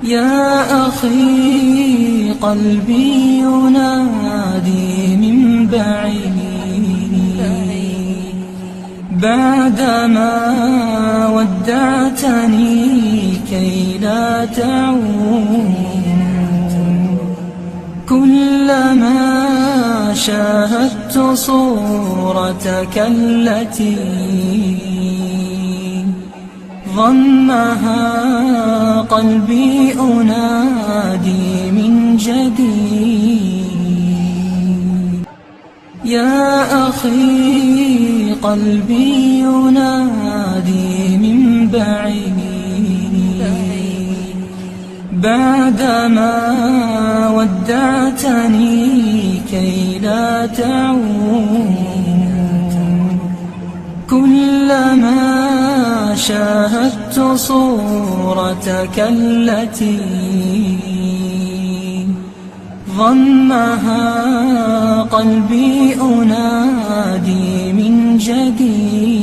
يا أخي قلبي ينادي من بعيد بعدما ودعتني كي لا تعود. كلما شاهدت صورتك التي ضمها قلبي أنادي من جديد. يا أخي قلبي ينادي من بعيد بعدما ودعتني كي لا تعود. كلما شاهدت صورتك التي ضمها قلبي أنادي من جديد.